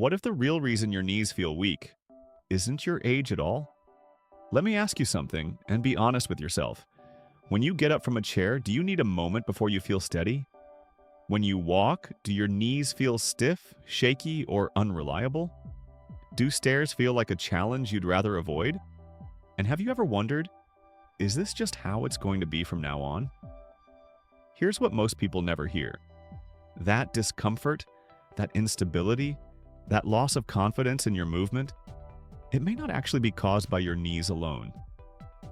What if the real reason your knees feel weak isn't your age at all? Let me ask you something and be honest with yourself. When you get up from a chair, do you need a moment before you feel steady? When you walk, do your knees feel stiff, shaky, or unreliable? Do stairs feel like a challenge you'd rather avoid? And have you ever wondered, is this just how it's going to be from now on? Here's what most people never hear. That discomfort, that instability, that loss of confidence in your movement, it may not actually be caused by your knees alone.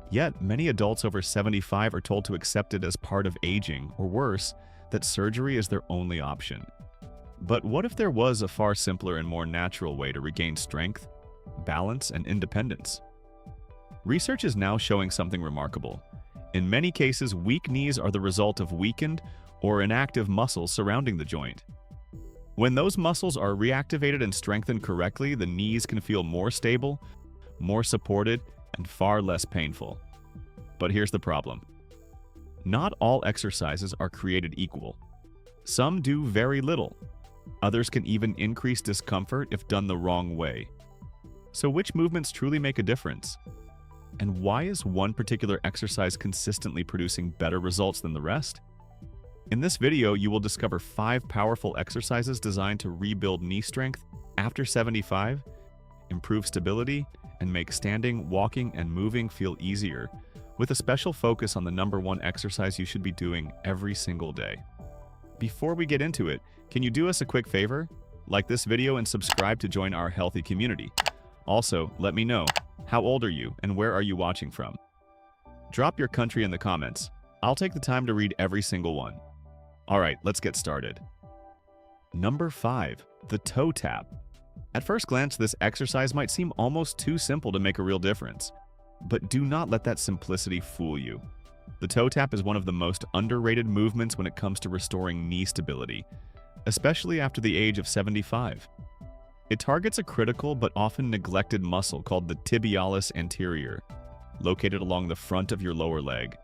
Yet, many adults over 75 are told to accept it as part of aging, or worse, that surgery is their only option. But what if there was a far simpler and more natural way to regain strength, balance, and independence? Research is now showing something remarkable. In many cases, weak knees are the result of weakened or inactive muscles surrounding the joint. When those muscles are reactivated and strengthened correctly, the knees can feel more stable, more supported, and far less painful. But here's the problem. Not all exercises are created equal. Some do very little. Others can even increase discomfort if done the wrong way. So which movements truly make a difference? And why is one particular exercise consistently producing better results than the rest? In this video, you will discover 5 powerful exercises designed to rebuild knee strength after 75, improve stability, and make standing, walking, and moving feel easier, with a special focus on the number 1 exercise you should be doing every single day. Before we get into it, can you do us a quick favor? Like this video and subscribe to join our healthy community. Also, let me know, how old are you and where are you watching from? Drop your country in the comments. I'll take the time to read every single one. Alright, let's get started. Number 5. The toe tap. At first glance, this exercise might seem almost too simple to make a real difference. But do not let that simplicity fool you. The toe tap is one of the most underrated movements when it comes to restoring knee stability, especially after the age of 75. It targets a critical but often neglected muscle called the tibialis anterior, located along the front of your lower leg.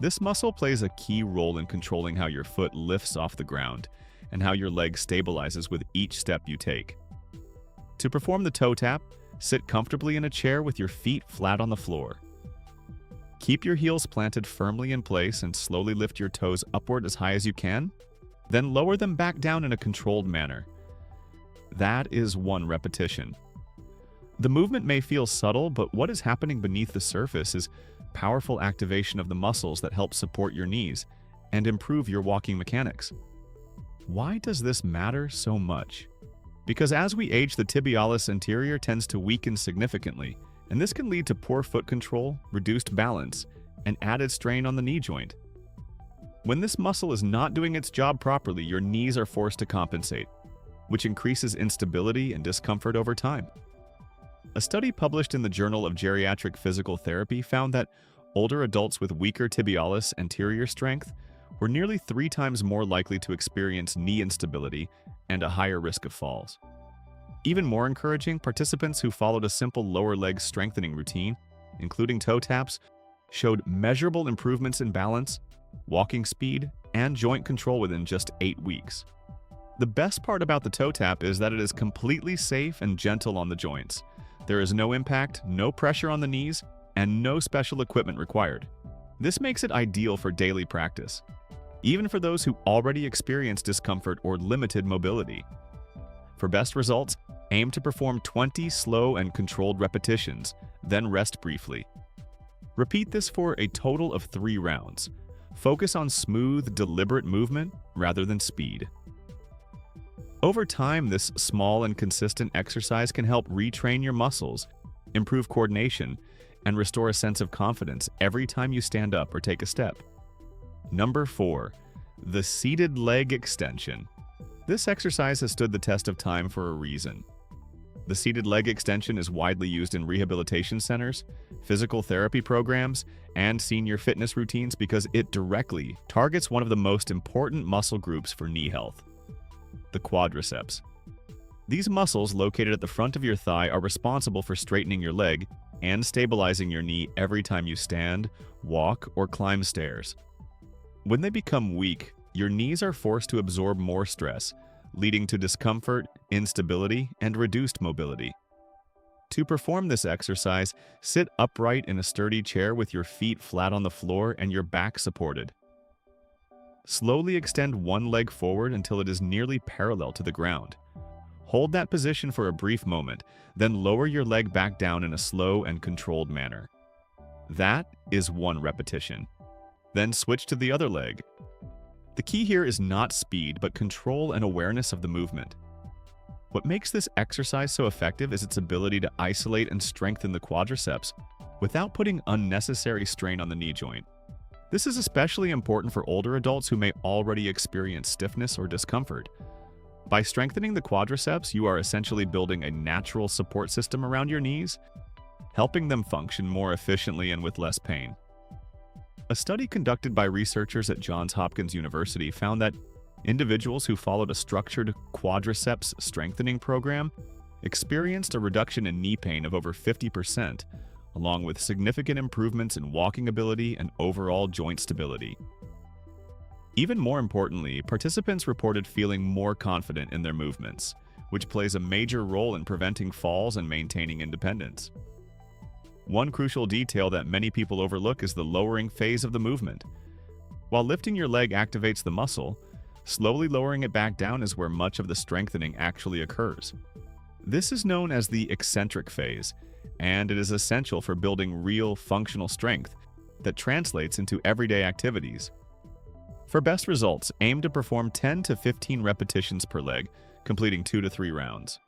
This muscle plays a key role in controlling how your foot lifts off the ground and how your leg stabilizes with each step you take. To perform the toe tap, sit comfortably in a chair with your feet flat on the floor. Keep your heels planted firmly in place and slowly lift your toes upward as high as you can, then lower them back down in a controlled manner. That is 1 repetition. The movement may feel subtle, but what is happening beneath the surface is powerful activation of the muscles that help support your knees and improve your walking mechanics. Why does this matter so much? Because as we age, the tibialis anterior tends to weaken significantly, and this can lead to poor foot control, reduced balance, and added strain on the knee joint. When this muscle is not doing its job properly, your knees are forced to compensate, which increases instability and discomfort over time. A study published in the Journal of Geriatric Physical Therapy found that older adults with weaker tibialis anterior strength were nearly 3 times more likely to experience knee instability and a higher risk of falls. Even more encouraging, participants who followed a simple lower leg strengthening routine, including toe taps, showed measurable improvements in balance, walking speed, and joint control within just 8 weeks. The best part about the toe tap is that it is completely safe and gentle on the joints. There is no impact, no pressure on the knees, and no special equipment required. This makes it ideal for daily practice, even for those who already experience discomfort or limited mobility. For best results, aim to perform 20 slow and controlled repetitions, then rest briefly. Repeat this for a total of 3 rounds. Focus on smooth, deliberate movement rather than speed. Over time, this small and consistent exercise can help retrain your muscles, improve coordination, and restore a sense of confidence every time you stand up or take a step. Number 4. The seated leg extension. This exercise has stood the test of time for a reason. The seated leg extension is widely used in rehabilitation centers, physical therapy programs, and senior fitness routines because it directly targets one of the most important muscle groups for knee health: the quadriceps. These muscles, located at the front of your thigh, are responsible for straightening your leg and stabilizing your knee every time you stand, walk, or climb stairs. When they become weak, your knees are forced to absorb more stress, leading to discomfort, instability, and reduced mobility. To perform this exercise, sit upright in a sturdy chair with your feet flat on the floor and your back supported. Slowly extend one leg forward until it is nearly parallel to the ground. Hold that position for a brief moment, then lower your leg back down in a slow and controlled manner. That is one repetition. Then switch to the other leg. The key here is not speed, but control and awareness of the movement. What makes this exercise so effective is its ability to isolate and strengthen the quadriceps without putting unnecessary strain on the knee joint. This is especially important for older adults who may already experience stiffness or discomfort. By strengthening the quadriceps, you are essentially building a natural support system around your knees, helping them function more efficiently and with less pain. A study conducted by researchers at Johns Hopkins University found that individuals who followed a structured quadriceps strengthening program experienced a reduction in knee pain of over 50%, along with significant improvements in walking ability and overall joint stability. Even more importantly, participants reported feeling more confident in their movements, which plays a major role in preventing falls and maintaining independence. One crucial detail that many people overlook is the lowering phase of the movement. While lifting your leg activates the muscle, slowly lowering it back down is where much of the strengthening actually occurs. This is known as the eccentric phase, and it is essential for building real functional strength that translates into everyday activities. For best results, aim to perform 10 to 15 repetitions per leg, completing 2 to 3 rounds.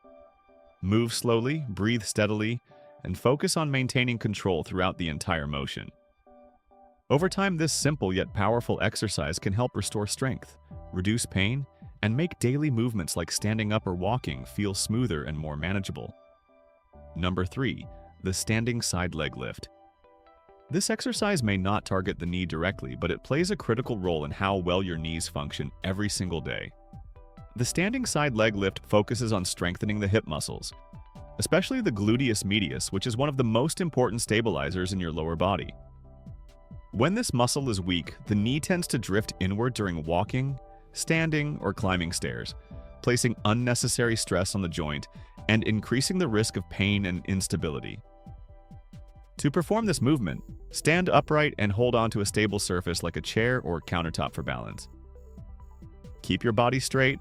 Move slowly, breathe steadily, and focus on maintaining control throughout the entire motion. Over time, this simple yet powerful exercise can help restore strength, reduce pain, and make daily movements like standing up or walking feel smoother and more manageable. Number 3. The standing side leg lift. This exercise may not target the knee directly, but it plays a critical role in how well your knees function every single day. The standing side leg lift focuses on strengthening the hip muscles, especially the gluteus medius, which is one of the most important stabilizers in your lower body. When this muscle is weak, the knee tends to drift inward during walking, standing, or climbing stairs, placing unnecessary stress on the joint and increasing the risk of pain and instability. To perform this movement, stand upright and hold on to a stable surface like a chair or countertop for balance. Keep your body straight,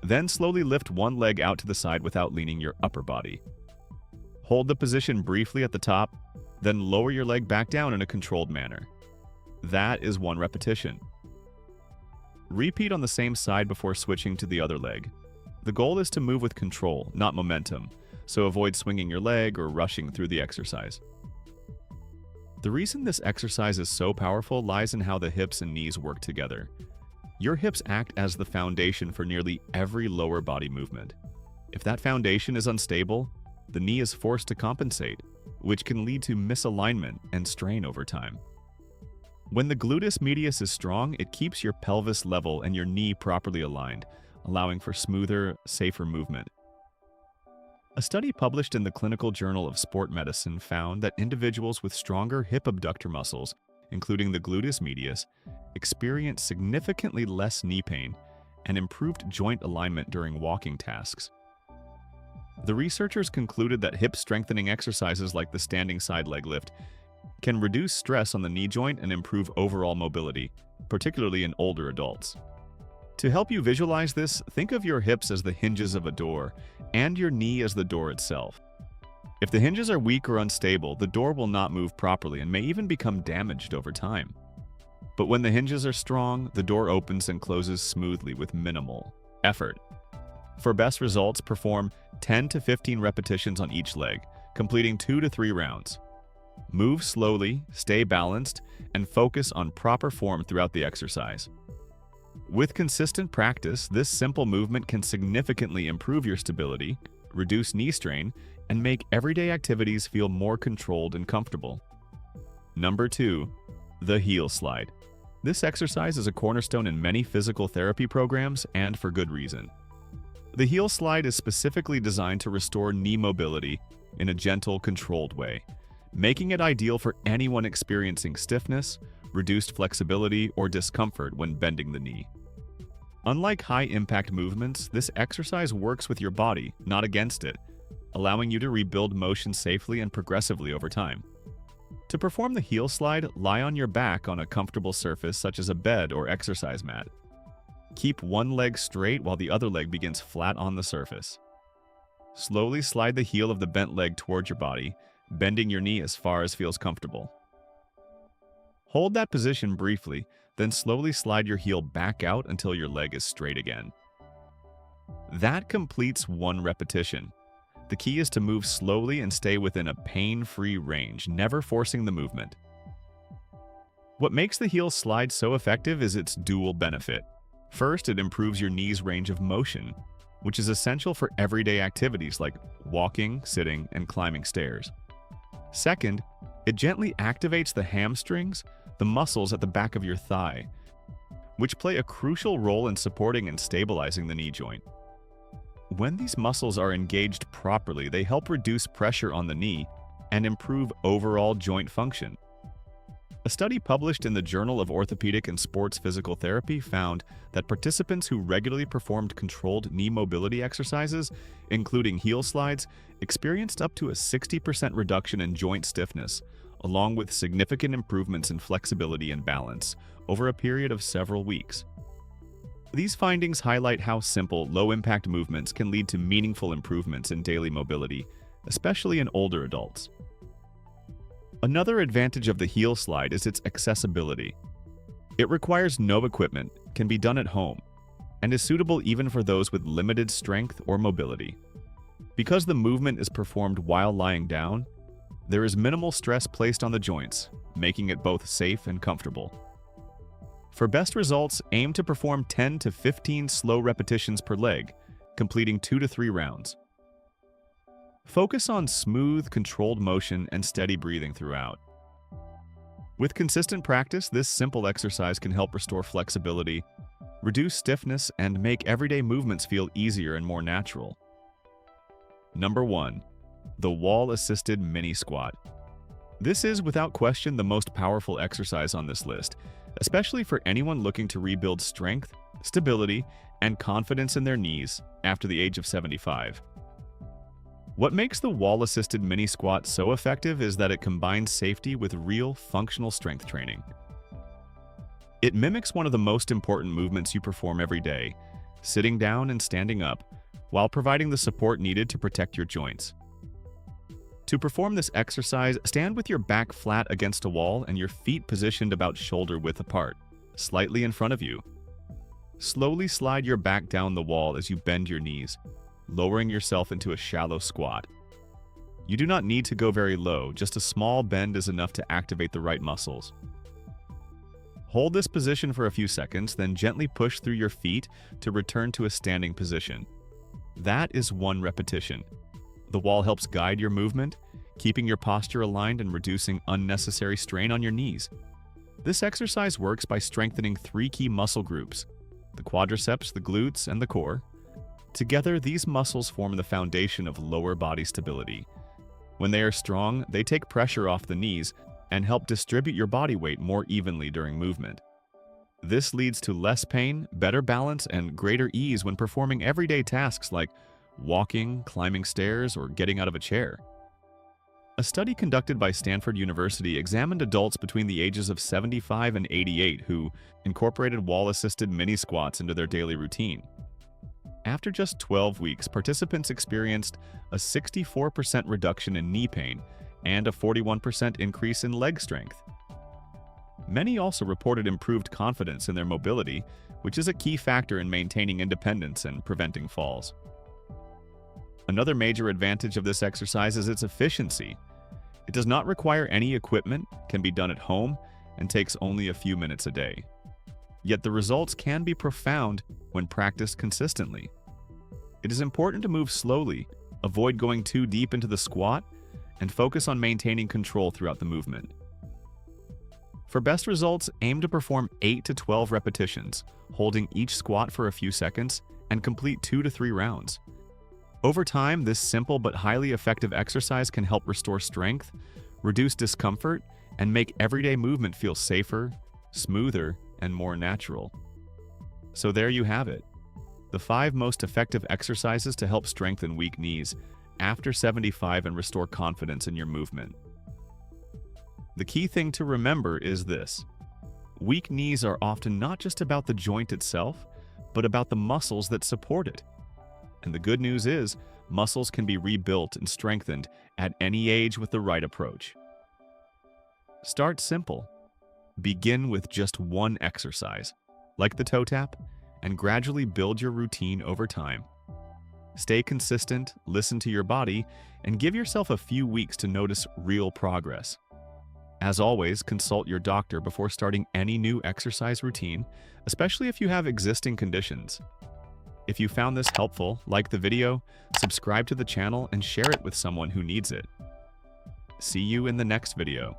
then slowly lift one leg out to the side without leaning your upper body. Hold the position briefly at the top, then lower your leg back down in a controlled manner. That is one repetition. Repeat on the same side before switching to the other leg. The goal is to move with control, not momentum, so avoid swinging your leg or rushing through the exercise. The reason this exercise is so powerful lies in how the hips and knees work together. Your hips act as the foundation for nearly every lower body movement. If that foundation is unstable, the knee is forced to compensate, which can lead to misalignment and strain over time. When the gluteus medius is strong, it keeps your pelvis level and your knee properly aligned, allowing for smoother, safer movement. A study published in the Clinical Journal of Sport Medicine found that individuals with stronger hip abductor muscles, including the gluteus medius, experienced significantly less knee pain and improved joint alignment during walking tasks. The researchers concluded that hip strengthening exercises like the standing side leg lift can reduce stress on the knee joint and improve overall mobility, particularly in older adults. To help you visualize this, think of your hips as the hinges of a door and your knee as the door itself. If the hinges are weak or unstable, the door will not move properly and may even become damaged over time. But when the hinges are strong, the door opens and closes smoothly with minimal effort. For best results, perform 10 to 15 repetitions on each leg, completing 2 to 3 rounds. Move slowly, stay balanced, and focus on proper form throughout the exercise. With consistent practice, this simple movement can significantly improve your stability, reduce knee strain, and make everyday activities feel more controlled and comfortable. Number 2. The heel slide. This exercise is a cornerstone in many physical therapy programs, and for good reason. The heel slide is specifically designed to restore knee mobility in a gentle, controlled way, making it ideal for anyone experiencing stiffness, reduced flexibility, or discomfort when bending the knee. Unlike high-impact movements, this exercise works with your body, not against it, allowing you to rebuild motion safely and progressively over time. To perform the heel slide, lie on your back on a comfortable surface such as a bed or exercise mat. Keep one leg straight while the other leg begins flat on the surface. Slowly slide the heel of the bent leg toward your body, bending your knee as far as feels comfortable. Hold that position briefly, then slowly slide your heel back out until your leg is straight again. That completes one repetition. The key is to move slowly and stay within a pain-free range, never forcing the movement. What makes the heel slide so effective is its dual benefit. First, it improves your knee's range of motion, which is essential for everyday activities like walking, sitting, and climbing stairs. Second, it gently activates the hamstrings, the muscles at the back of your thigh, which play a crucial role in supporting and stabilizing the knee joint. When these muscles are engaged properly, they help reduce pressure on the knee and improve overall joint function. A study published in the Journal of Orthopedic and Sports Physical Therapy found that participants who regularly performed controlled knee mobility exercises, including heel slides, experienced up to a 60% reduction in joint stiffness, along with significant improvements in flexibility and balance over a period of several weeks. These findings highlight how simple, low-impact movements can lead to meaningful improvements in daily mobility, especially in older adults. Another advantage of the heel slide is its accessibility. It requires no equipment, can be done at home, and is suitable even for those with limited strength or mobility. Because the movement is performed while lying down, there is minimal stress placed on the joints, making it both safe and comfortable. For best results, aim to perform 10 to 15 slow repetitions per leg, completing 2 to 3 rounds. Focus on smooth, controlled motion and steady breathing throughout. With consistent practice, this simple exercise can help restore flexibility, reduce stiffness, and make everyday movements feel easier and more natural. Number 1. The wall-assisted mini squat. This is, without question, the most powerful exercise on this list, especially for anyone looking to rebuild strength, stability, and confidence in their knees after the age of 75. What makes the wall-assisted mini squat so effective is that it combines safety with real functional strength training. It mimics one of the most important movements you perform every day, sitting down and standing up, while providing the support needed to protect your joints. To perform this exercise, stand with your back flat against a wall and your feet positioned about shoulder width apart, slightly in front of you. Slowly slide your back down the wall as you bend your knees, lowering yourself into a shallow squat. You do not need to go very low, just a small bend is enough to activate the right muscles. Hold this position for a few seconds, then gently push through your feet to return to a standing position. That is one repetition. The wall helps guide your movement, keeping your posture aligned and reducing unnecessary strain on your knees. This exercise works by strengthening 3 key muscle groups: the quadriceps, the glutes, and the core. Together, these muscles form the foundation of lower body stability. When they are strong, they take pressure off the knees and help distribute your body weight more evenly during movement. This leads to less pain, better balance, and greater ease when performing everyday tasks like walking, climbing stairs, or getting out of a chair. A study conducted by Stanford University examined adults between the ages of 75 and 88 who incorporated wall-assisted mini squats into their daily routine. After just 12 weeks, participants experienced a 64% reduction in knee pain and a 41% increase in leg strength. Many also reported improved confidence in their mobility, which is a key factor in maintaining independence and preventing falls. Another major advantage of this exercise is its efficiency. It does not require any equipment, can be done at home, and takes only a few minutes a day. Yet the results can be profound when practiced consistently. It is important to move slowly, avoid going too deep into the squat, and focus on maintaining control throughout the movement. For best results, aim to perform 8 to 12 repetitions, holding each squat for a few seconds, and complete 2 to 3 rounds. Over time, this simple but highly effective exercise can help restore strength, reduce discomfort, and make everyday movement feel safer, smoother, and more natural. So there you have it. The 5 most effective exercises to help strengthen weak knees after 75 and restore confidence in your movement. The key thing to remember is this. Weak knees are often not just about the joint itself, but about the muscles that support it. And the good news is, muscles can be rebuilt and strengthened at any age with the right approach. Start simple. Begin with just one exercise, like the toe tap, and gradually build your routine over time. Stay consistent, listen to your body, and give yourself a few weeks to notice real progress. As always, consult your doctor before starting any new exercise routine, especially if you have existing conditions. If you found this helpful, like the video, subscribe to the channel, and share it with someone who needs it. See you in the next video.